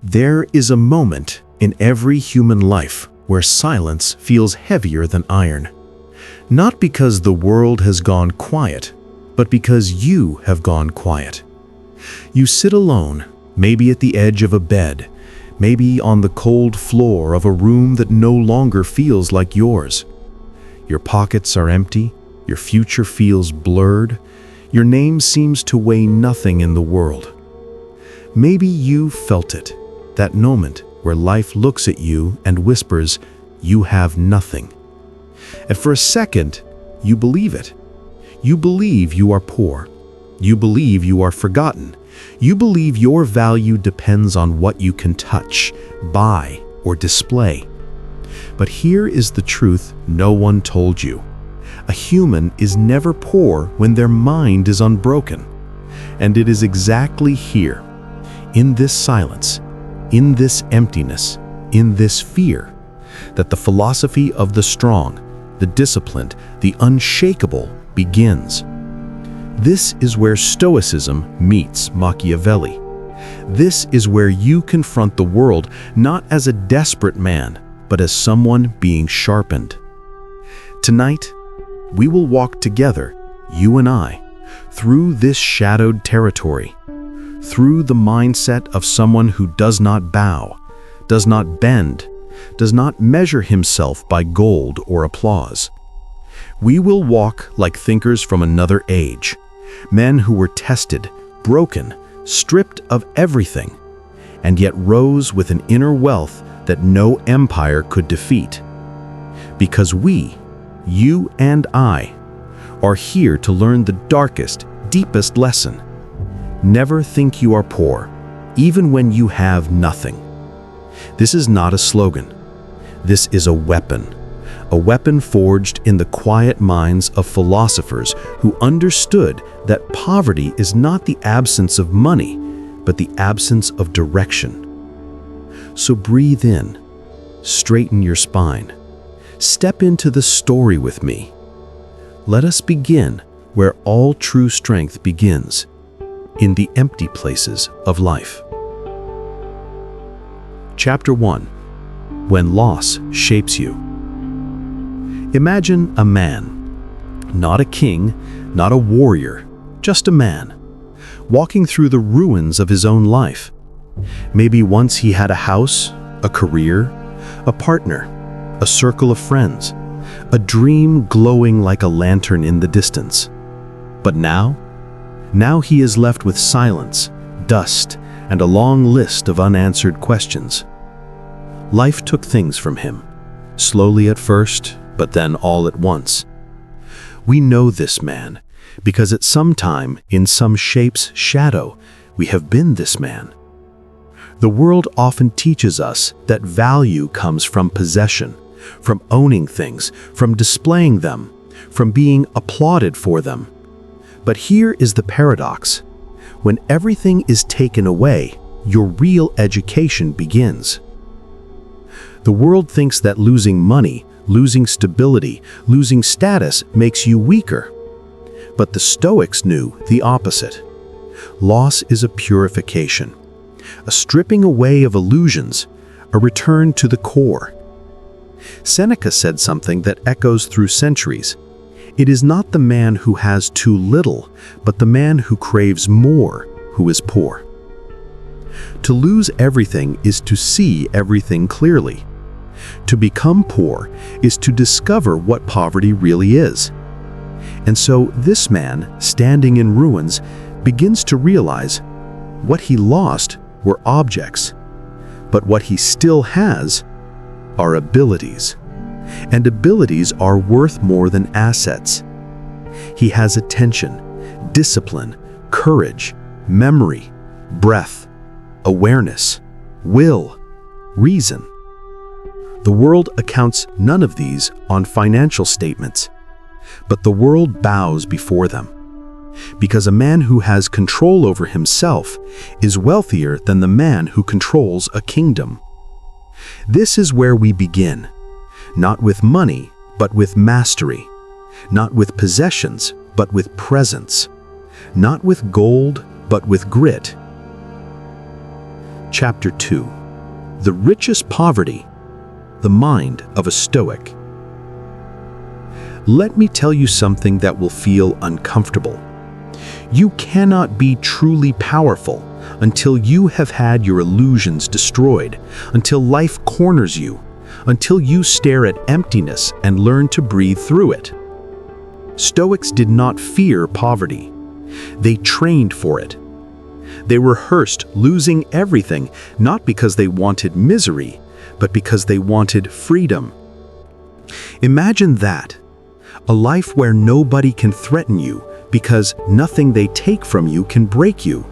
There is a moment in every human life where silence feels heavier than iron. Not because the world has gone quiet, but because you have gone quiet. You sit alone, maybe at the edge of a bed, maybe on the cold floor of a room that no longer feels like yours. Your pockets are empty, your future feels blurred, your name seems to weigh nothing in the world. Maybe you felt it, that moment where life looks at you and whispers, "You have nothing." And for a second, you believe it. You believe you are poor. You believe you are forgotten. You believe your value depends on what you can touch, buy, or display. But here is the truth no one told you. A human is never poor when their mind is unbroken. And it is exactly here, in this silence, in this emptiness, in this fear, that the philosophy of the strong, the disciplined, the unshakable begins. This is where Stoicism meets Machiavelli. This is where you confront the world not as a desperate man, but as someone being sharpened. Tonight, we will walk together, you and I, through this shadowed territory, through the mindset of someone who does not bow, does not bend, does not measure himself by gold or applause. We will walk like thinkers from another age, men who were tested, broken, stripped of everything, and yet rose with an inner wealth that no empire could defeat. Because we, you and I, are here to learn the darkest, deepest lesson. Never think you are poor, even when you have nothing. This is not a slogan. This is a weapon forged in the quiet minds of philosophers who understood that poverty is not the absence of money, but the absence of direction. So breathe in, straighten your spine, step into the story with me. Let us begin where all true strength begins, in the empty places of life. Chapter 1. When loss shapes you. Imagine a man, not a king, not a warrior, just a man, walking through the ruins of his own life. Maybe once he had a house, a career, a partner, a circle of friends, a dream glowing like a lantern in the distance. But now he is left with silence, dust, and a long list of unanswered questions. Life took things from him, slowly at first, but then all at once. We know this man, because at some time, in some shape's shadow, we have been this man. The world often teaches us that value comes from possession, from owning things, from displaying them, from being applauded for them. But here is the paradox. When everything is taken away, your real education begins. The world thinks that losing money, losing stability, losing status makes you weaker. But the Stoics knew the opposite. Loss is a purification, a stripping away of illusions, a return to the core. Seneca said something that echoes through centuries. It is not the man who has too little, but the man who craves more, who is poor. To lose everything is to see everything clearly. To become poor is to discover what poverty really is. And so this man, standing in ruins, begins to realize what he lost were objects, but what he still has are abilities. And abilities are worth more than assets. He has attention, discipline, courage, memory, breath, awareness, will, reason. The world accounts none of these on financial statements, but the world bows before them, because a man who has control over himself is wealthier than the man who controls a kingdom. This is where we begin. Not with money, but with mastery. Not with possessions, but with presence. Not with gold, but with grit. Chapter 2. The Richest Poverty, the Mind of a Stoic. Let me tell you something that will feel uncomfortable. You cannot be truly powerful until you have had your illusions destroyed, until life corners you, until you stare at emptiness and learn to breathe through it. Stoics did not fear poverty. They trained for it. They rehearsed losing everything, not because they wanted misery, but because they wanted freedom. Imagine that. A life where nobody can threaten you because nothing they take from you can break you.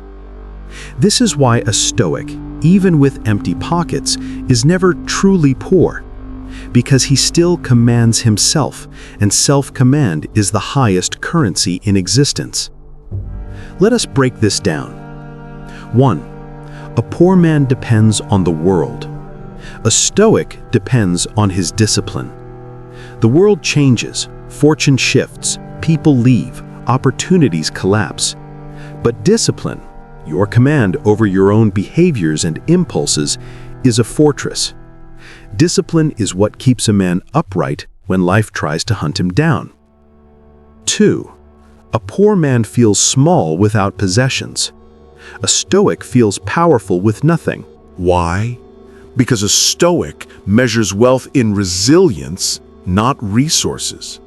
This is why a Stoic, even with empty pockets, is never truly poor, because he still commands himself, and self-command is the highest currency in existence. Let us break this down. 1. A poor man depends on the world. A Stoic depends on his discipline. The world changes, fortune shifts, people leave, opportunities collapse. But discipline, your command over your own behaviors and impulses, is a fortress. Discipline is what keeps a man upright when life tries to hunt him down. 2. A poor man feels small without possessions. A Stoic feels powerful with nothing. Why? Because a Stoic measures wealth in resilience, not resources.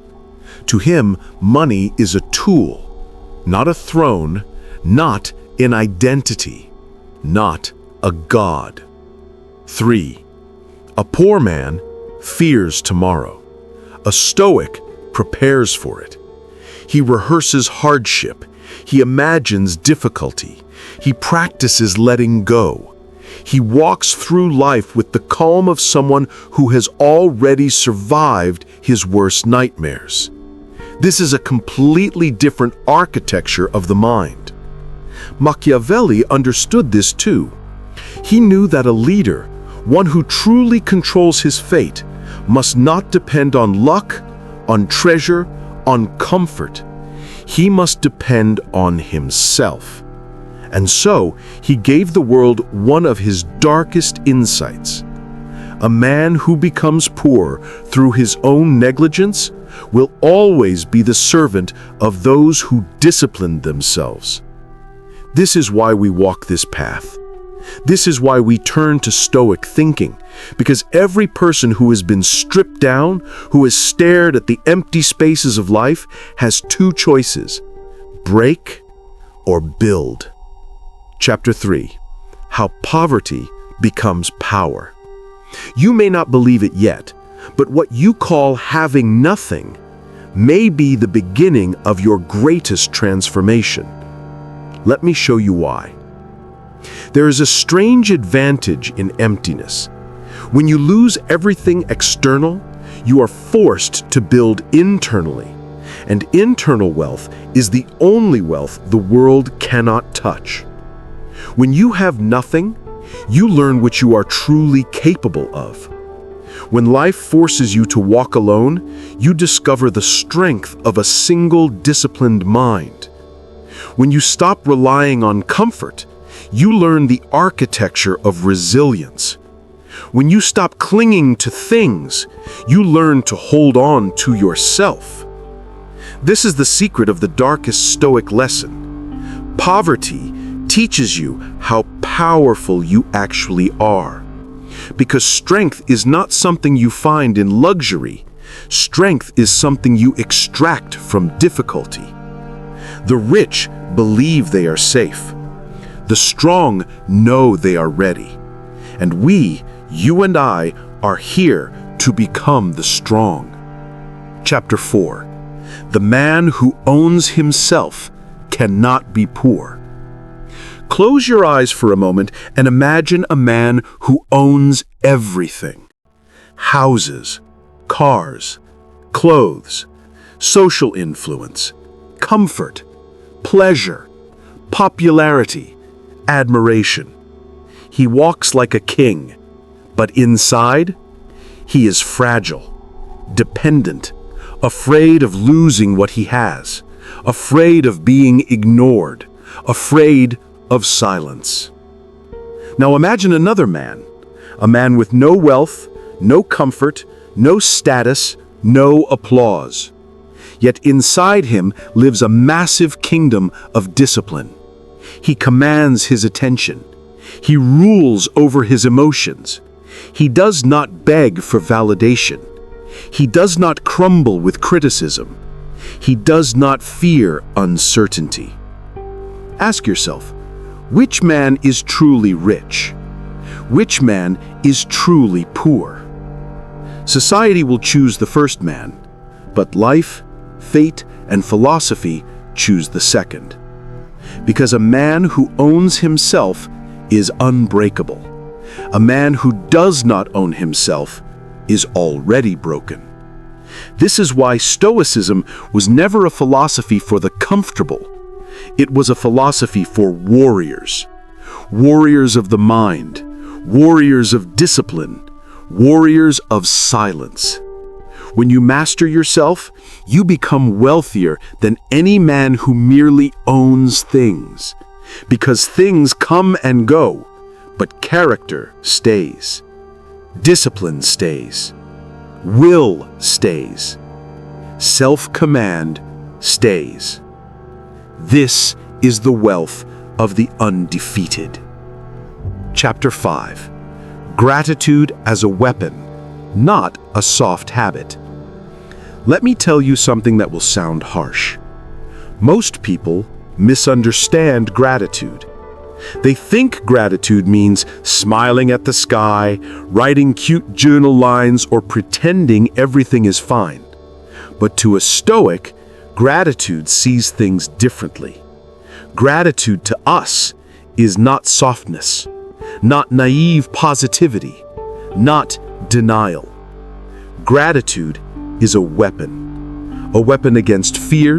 To him, money is a tool, not a throne, not an identity, not a god. 3. A poor man fears tomorrow. A Stoic prepares for it. He rehearses hardship. He imagines difficulty. He practices letting go. He walks through life with the calm of someone who has already survived his worst nightmares. This is a completely different architecture of the mind. Machiavelli understood this too. He knew that a leader, one who truly controls his fate, must not depend on luck, on treasure, on comfort. He must depend on himself. And so, he gave the world one of his darkest insights. A man who becomes poor through his own negligence will always be the servant of those who discipline themselves. This is why we walk this path. This is why we turn to Stoic thinking, because every person who has been stripped down, who has stared at the empty spaces of life, has two choices: break or build. Chapter 3. How poverty becomes power. You may not believe it yet, but what you call having nothing may be the beginning of your greatest transformation. Let me show you why. There is a strange advantage in emptiness. When you lose everything external, you are forced to build internally, and internal wealth is the only wealth the world cannot touch. When you have nothing, you learn what you are truly capable of. When life forces you to walk alone, you discover the strength of a single disciplined mind. When you stop relying on comfort, you learn the architecture of resilience. When you stop clinging to things, you learn to hold on to yourself. This is the secret of the darkest Stoic lesson. Poverty teaches you how powerful you actually are. Because strength is not something you find in luxury. Strength is something you extract from difficulty. The rich believe they are safe. The strong know they are ready. And we, you and I, are here to become the strong. Chapter 4. The man who owns himself cannot be poor. Close your eyes for a moment and imagine a man who owns everything. Houses, cars, clothes, social influence, comfort, pleasure, popularity, admiration. He walks like a king, but inside, he is fragile, dependent, afraid of losing what he has, afraid of being ignored, afraid of silence. Now imagine another man, a man with no wealth, no comfort, no status, no applause. Yet inside him lives a massive kingdom of discipline. He commands his attention. He rules over his emotions. He does not beg for validation. He does not crumble with criticism. He does not fear uncertainty. Ask yourself, which man is truly rich? Which man is truly poor? Society will choose the first man, but life, fate, and philosophy choose the second. Because a man who owns himself is unbreakable. A man who does not own himself is already broken. This is why Stoicism was never a philosophy for the comfortable. It was a philosophy for warriors. Warriors of the mind, warriors of discipline, warriors of silence. When you master yourself, you become wealthier than any man who merely owns things. Because things come and go, but character stays. Discipline stays. Will stays. Self-command stays. This is the wealth of the undefeated. Chapter 5. Gratitude as a weapon, not a soft habit. Let me tell you something that will sound harsh. Most people misunderstand gratitude. They think gratitude means smiling at the sky, writing cute journal lines, or pretending everything is fine. But to a Stoic, gratitude sees things differently. Gratitude to us is not softness, not naive positivity, not denial. Gratitude is a weapon against fear,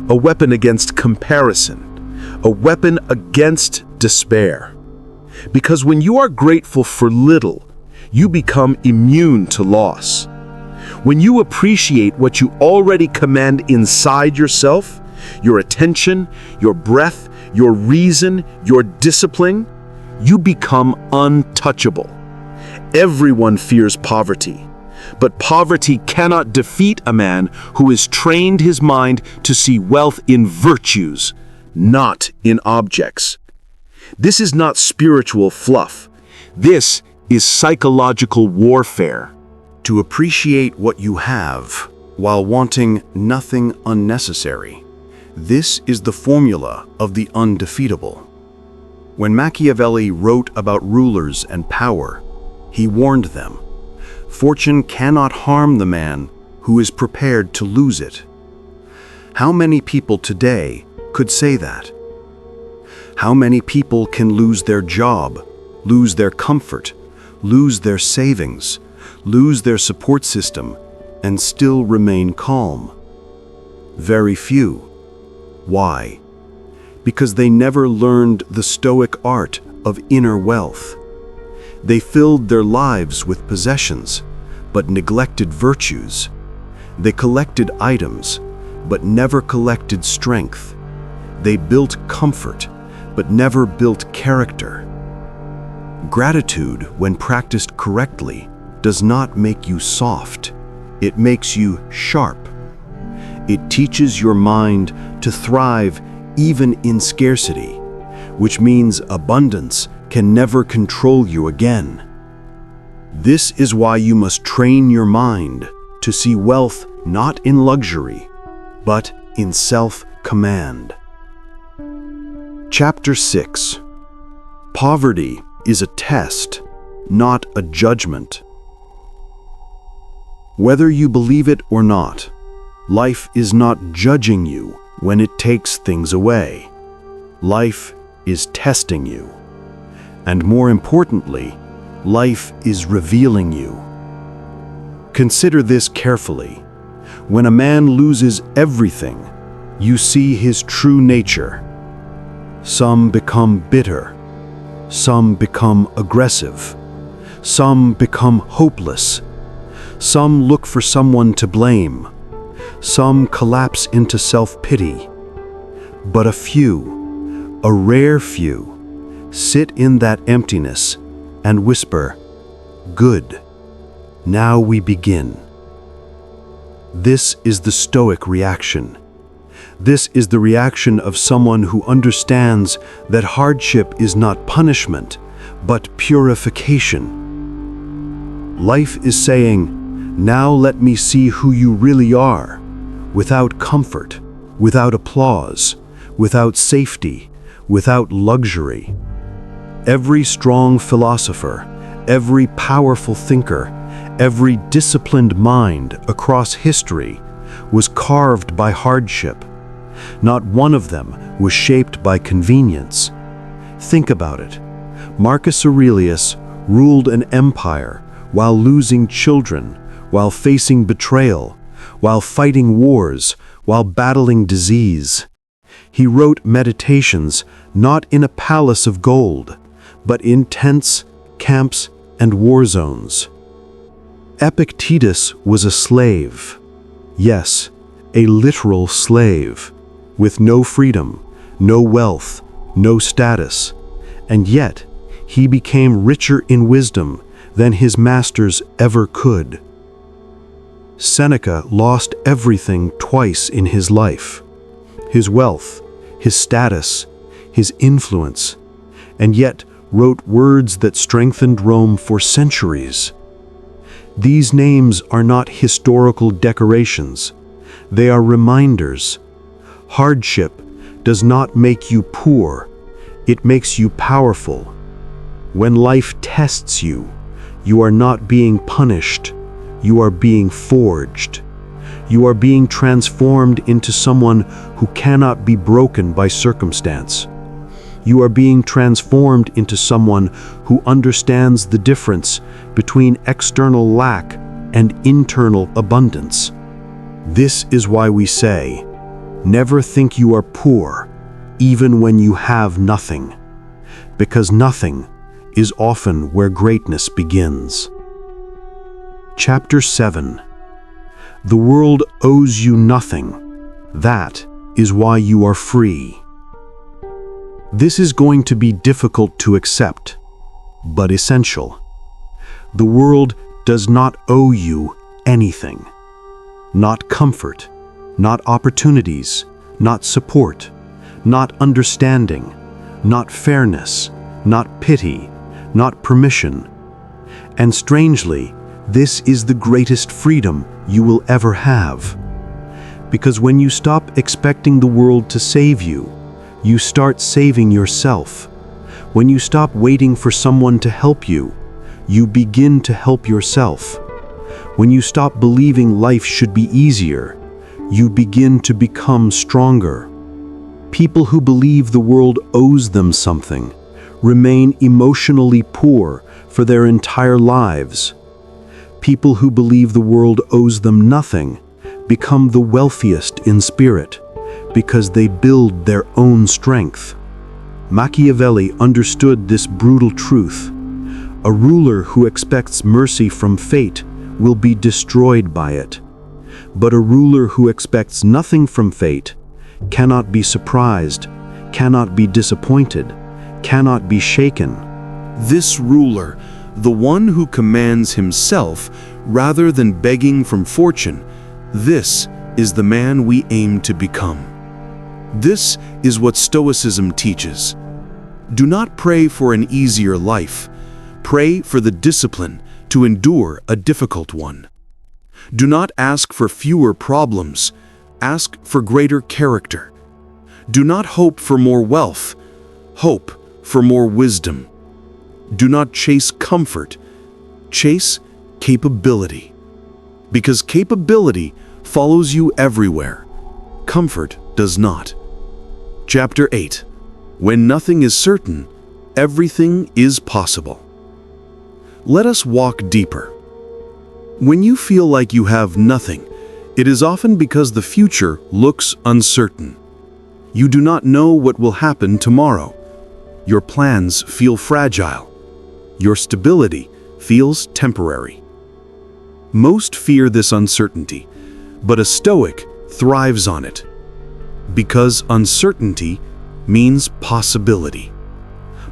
a weapon against comparison, a weapon against despair. Because when you are grateful for little, you become immune to loss. When you appreciate what you already command inside yourself, your attention, your breath, your reason, your discipline, you become untouchable. Everyone fears poverty, but poverty cannot defeat a man who has trained his mind to see wealth in virtues, not in objects. This is not spiritual fluff. This is psychological warfare. To appreciate what you have while wanting nothing unnecessary. This is the formula of the undefeatable. When Machiavelli wrote about rulers and power, he warned them, fortune cannot harm the man who is prepared to lose it. How many people today could say that? How many people can lose their job, lose their comfort, lose their savings, lose their support system, and still remain calm? Very few. Why? Because they never learned the Stoic art of inner wealth. They filled their lives with possessions, but neglected virtues. They collected items, but never collected strength. They built comfort, but never built character. Gratitude, when practiced correctly, does not make you soft. It makes you sharp. It teaches your mind to thrive even in scarcity, which means abundance can never control you again. This is why you must train your mind to see wealth not in luxury, but in self-command. Chapter 6. Poverty is a test, not a judgment. Whether you believe it or not, life is not judging you when it takes things away. Life is testing you. And more importantly, life is revealing you. Consider this carefully. When a man loses everything, you see his true nature. Some become bitter. Some become aggressive. Some become hopeless. Some look for someone to blame. Some collapse into self-pity. But a few, a rare few, Sit in that emptiness and whisper, "Good. Now we begin." This is the Stoic reaction. This is the reaction of someone who understands that hardship is not punishment, but purification. Life is saying, "Now let me see who you really are," without comfort, without applause, without safety, without luxury. Every strong philosopher, every powerful thinker, every disciplined mind across history was carved by hardship. Not one of them was shaped by convenience. Think about it. Marcus Aurelius ruled an empire while losing children, while facing betrayal, while fighting wars, while battling disease. He wrote Meditations not in a palace of gold, but in tents, camps, and war zones. Epictetus was a slave. Yes, a literal slave, with no freedom, no wealth, no status, and yet he became richer in wisdom than his masters ever could. Seneca lost everything twice in his life: his wealth, his status, his influence, and yet wrote words that strengthened Rome for centuries. These names are not historical decorations. They are reminders. Hardship does not make you poor, it makes you powerful. When life tests you, you are not being punished, you are being forged. You are being transformed into someone who cannot be broken by circumstance. You are being transformed into someone who understands the difference between external lack and internal abundance. This is why we say, never think you are poor, even when you have nothing, because nothing is often where greatness begins. Chapter 7. The world owes you nothing. That is why you are free. This is going to be difficult to accept, but essential. The world does not owe you anything. Not comfort, not opportunities, not support, not understanding, not fairness, not pity, not permission. And strangely, this is the greatest freedom you will ever have. Because when you stop expecting the world to save you, you start saving yourself. When you stop waiting for someone to help you, you begin to help yourself. When you stop believing life should be easier, you begin to become stronger. People who believe the world owes them something remain emotionally poor for their entire lives. People who believe the world owes them nothing become the wealthiest in spirit because they build their own strength. Machiavelli understood this brutal truth. A ruler who expects mercy from fate will be destroyed by it. But a ruler who expects nothing from fate cannot be surprised, cannot be disappointed, cannot be shaken. This ruler, the one who commands himself rather than begging from fortune, this is the man we aim to become. This is what Stoicism teaches. Do not pray for an easier life. Pray for the discipline to endure a difficult one. Do not ask for fewer problems. Ask for greater character. Do not hope for more wealth. Hope for more wisdom. Do not chase comfort. Chase capability. Because capability follows you everywhere. Comfort does not. Chapter 8. When nothing is certain, everything is possible. Let us walk deeper. When you feel like you have nothing, it is often because the future looks uncertain. You do not know what will happen tomorrow. Your plans feel fragile. Your stability feels temporary. Most fear this uncertainty, but a Stoic thrives on it. Because uncertainty means possibility.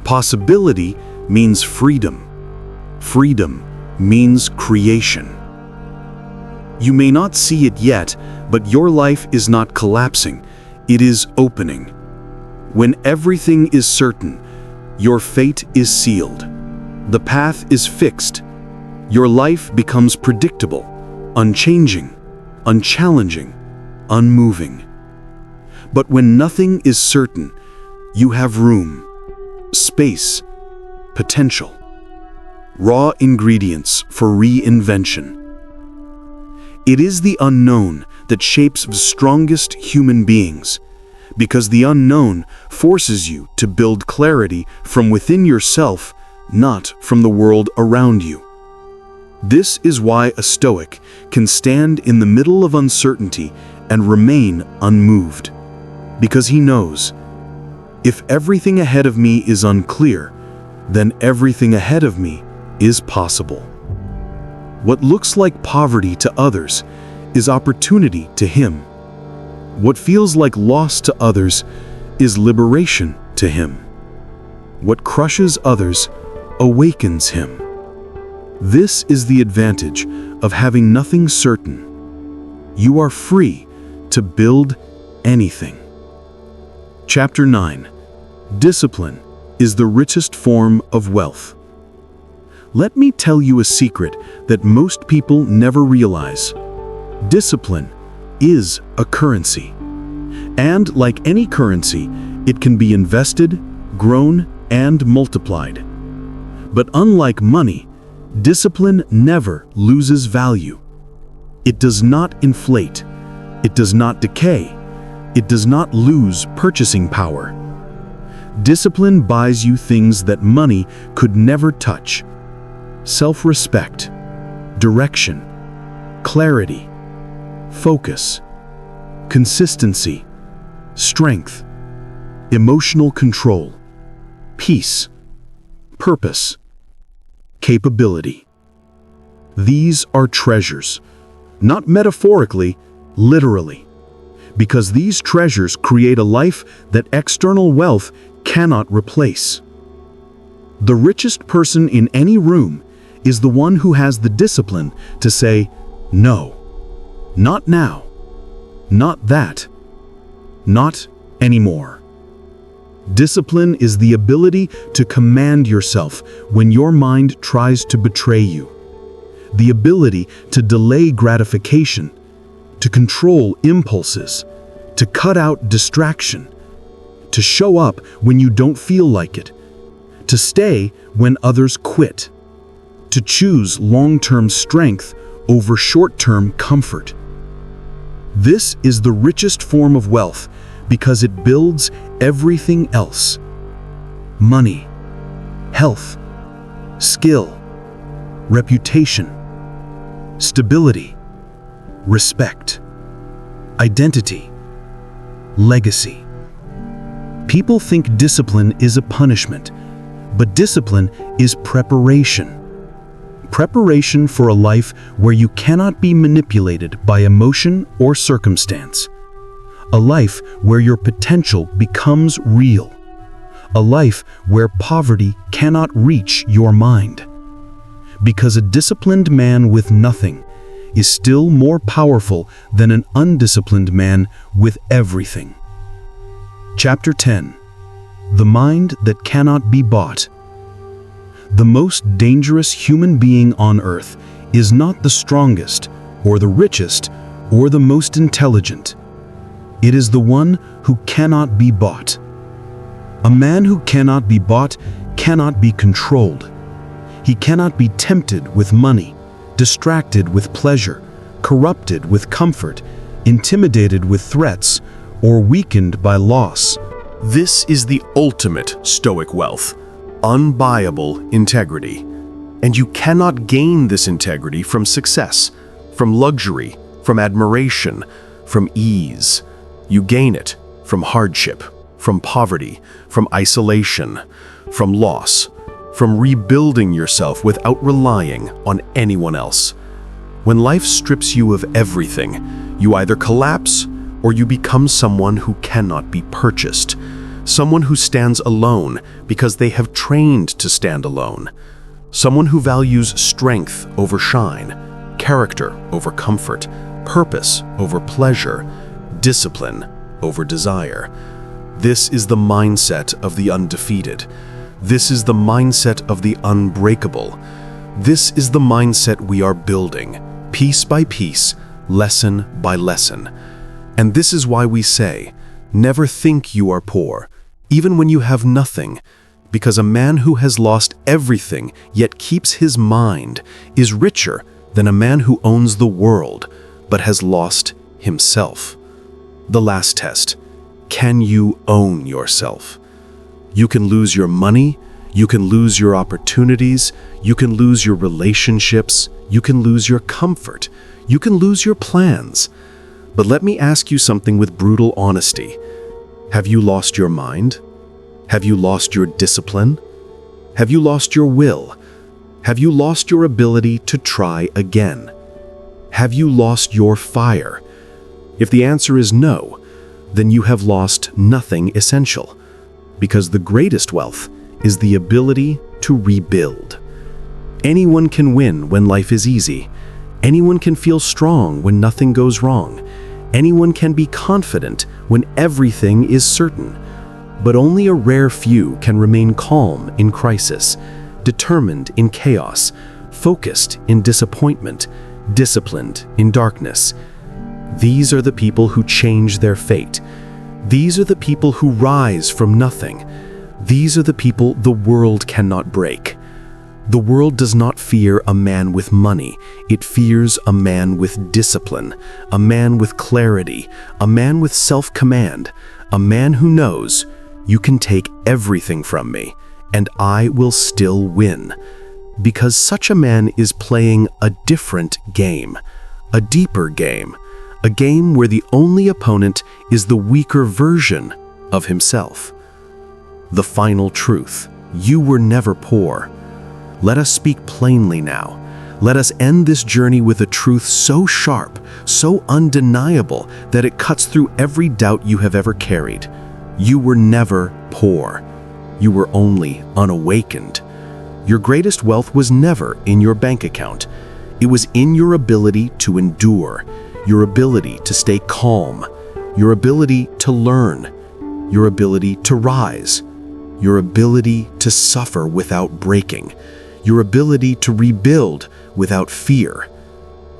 Possibility means freedom. Freedom means creation. You may not see it yet, but your life is not collapsing. It is opening. When everything is certain, your fate is sealed. The path is fixed. Your life becomes predictable, unchanging, unchallenging, unmoving. But when nothing is certain, you have room, space, potential, raw ingredients for reinvention. It is the unknown that shapes the strongest human beings, because the unknown forces you to build clarity from within yourself, not from the world around you. This is why a Stoic can stand in the middle of uncertainty and remain unmoved, because he knows, if everything ahead of me is unclear, then everything ahead of me is possible. What looks like poverty to others is opportunity to him. What feels like loss to others is liberation to him. What crushes others awakens him. This is the advantage of having nothing certain. You are free to build anything. Chapter 9. Discipline is the richest form of wealth. Let me tell you a secret that most people never realize. Discipline is a currency. And like any currency, it can be invested, grown, and multiplied. But unlike money, discipline never loses value. It does not inflate. It does not decay. It does not lose purchasing power. Discipline buys you things that money could never touch. Self-respect, direction, clarity, focus, consistency, strength, emotional control, peace, purpose, capability. These are treasures, not metaphorically, literally, because these treasures create a life that external wealth cannot replace. The richest person in any room is the one who has the discipline to say, no, not now, not that, not anymore. Discipline is the ability to command yourself when your mind tries to betray you, the ability to delay gratification, to control impulses, to cut out distraction, to show up when you don't feel like it, to stay when others quit, to choose long-term strength over short-term comfort. This is the richest form of wealth because it builds everything else: money, health, skill, reputation, stability, respect, identity, legacy. People think discipline is a punishment, but discipline is preparation. Preparation for a life where you cannot be manipulated by emotion or circumstance. A life where your potential becomes real. A life where poverty cannot reach your mind. Because a disciplined man with nothing is still more powerful than an undisciplined man with everything. Chapter 10. The mind that cannot be bought. The most dangerous human being on earth is not the strongest, or the richest, or the most intelligent. It is the one who cannot be bought. A man who cannot be bought cannot be controlled. He cannot be tempted with money, distracted with pleasure, corrupted with comfort, intimidated with threats, or weakened by loss. This is the ultimate Stoic wealth, unbuyable integrity. And you cannot gain this integrity from success, from luxury, from admiration, from ease. You gain it from hardship, from poverty, from isolation, from loss, from rebuilding yourself without relying on anyone else. When life strips you of everything, you either collapse or you become someone who cannot be purchased. someone who stands alone because they have trained to stand alone, someone who values strength over shine, character over comfort, purpose over pleasure, discipline over desire. This is the mindset of the undefeated. This is the mindset of the unbreakable. This is the mindset we are building, piece by piece, lesson by lesson. And this is why we say, never think you are poor, even when you have nothing, because a man who has lost everything yet keeps his mind is richer than a man who owns the world but has lost himself. The last test: can you own yourself? You can lose your money, you can lose your opportunities, you can lose your relationships, you can lose your comfort, you can lose your plans. But let me ask you something with brutal honesty. Have you lost your mind? Have you lost your discipline? Have you lost your will? Have you lost your ability to try again? Have you lost your fire? If the answer is no, then you have lost nothing essential, because the greatest wealth is the ability to rebuild. Anyone can win when life is easy. Anyone can feel strong when nothing goes wrong. Anyone can be confident when everything is certain. But only a rare few can remain calm in crisis, determined in chaos, focused in disappointment, disciplined in darkness. These are the people who change their fate. These are the people who rise from nothing. These are the people the world cannot break. The world does not fear a man with money. It fears a man with discipline, a man with clarity, a man with self-command, a man who knows, you can take everything from me, and I will still win. Because such a man is playing a different game, a deeper game, a game where the only opponent is the weaker version of himself. The final truth: you were never poor. Let us speak plainly now. Let us end this journey with a truth so sharp, so undeniable, that it cuts through every doubt you have ever carried. You were never poor. You were only unawakened. Your greatest wealth was never in your bank account. It was in your ability to endure, your ability to stay calm, your ability to learn, your ability to rise, your ability to suffer without breaking, your ability to rebuild without fear.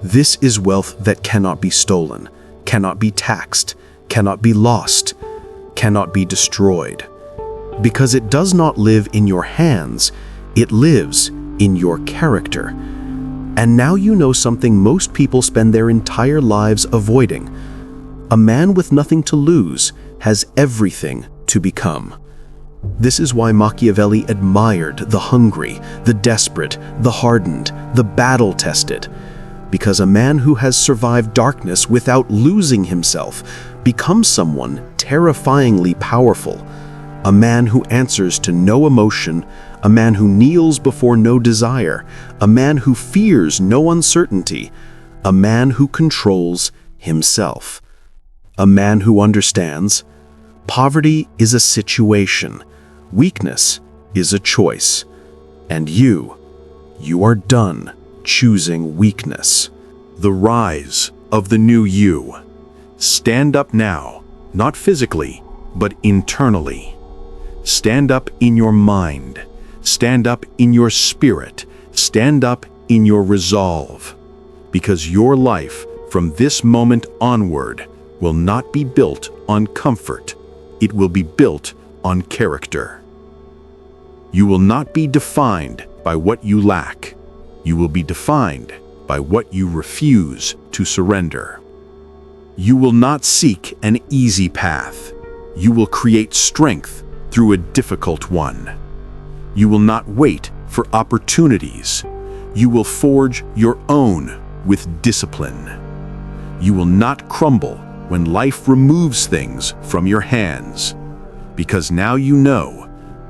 This is wealth that cannot be stolen, cannot be taxed, cannot be lost, cannot be destroyed. Because it does not live in your hands, it lives in your character. And now you know something most people spend their entire lives avoiding. A man with nothing to lose has everything to become. This is why Machiavelli admired the hungry, the desperate, the hardened, the battle-tested. Because a man who has survived darkness without losing himself becomes someone terrifyingly powerful. A man who answers to no emotion, a man who kneels before no desire, a man who fears no uncertainty, a man who controls himself. A man who understands poverty is a situation, weakness is a choice, and you are done choosing weakness. The rise of the new you. Stand up now, not physically, but internally. Stand up in your mind. Stand up in your spirit. Stand up in your resolve. Because your life from this moment onward will not be built on comfort. It will be built on character. You will not be defined by what you lack. You will be defined by what you refuse to surrender. You will not seek an easy path. You will create strength through a difficult one. You will not wait for opportunities. You will forge your own with discipline. You will not crumble when life removes things from your hands, because now you know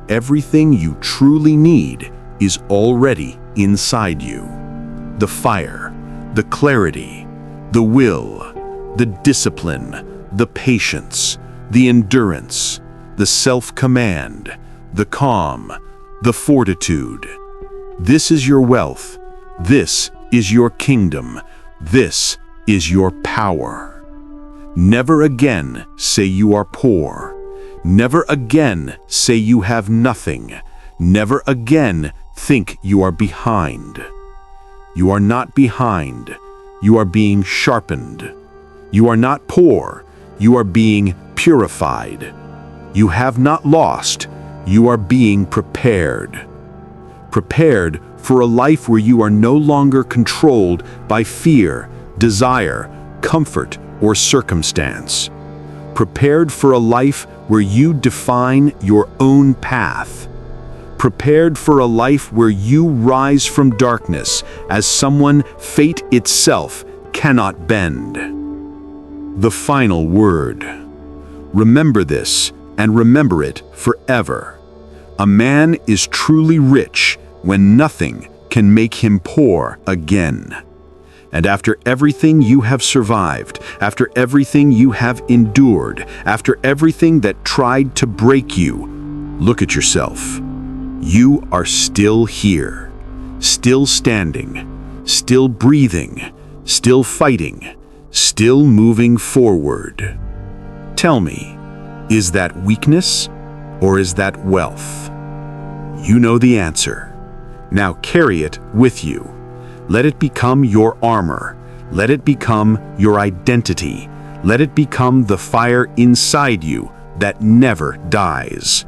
everything you truly need is already inside you. The fire, the clarity, the will, the discipline, the patience, the endurance, the self-command, the calm, the fortitude. This is your wealth. This is your kingdom. This is your power. Never again say you are poor. Never again say you have nothing. Never again think you are behind. You are not behind. You are being sharpened. You are not poor. You are being purified. You have not lost. You are being prepared. Prepared for a life where you are no longer controlled by fear, desire, comfort, or circumstance. Prepared for a life where you define your own path. Prepared for a life where you rise from darkness as someone fate itself cannot bend. The final word. Remember this, and remember it forever. A man is truly rich when nothing can make him poor again. And after everything you have survived, after everything you have endured, after everything that tried to break you, look at yourself. You are still here, still standing, still breathing, still fighting, still moving forward. Tell me, is that weakness or is that wealth? You know the answer. Now carry it with you. Let it become your armor. Let it become your identity. Let it become the fire inside you that never dies.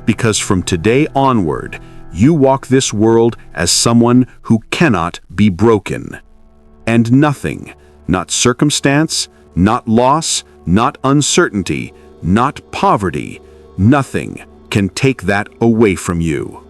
Because from today onward, you walk this world as someone who cannot be broken. And nothing, not circumstance, not loss, not uncertainty, not poverty, nothing can take that away from you.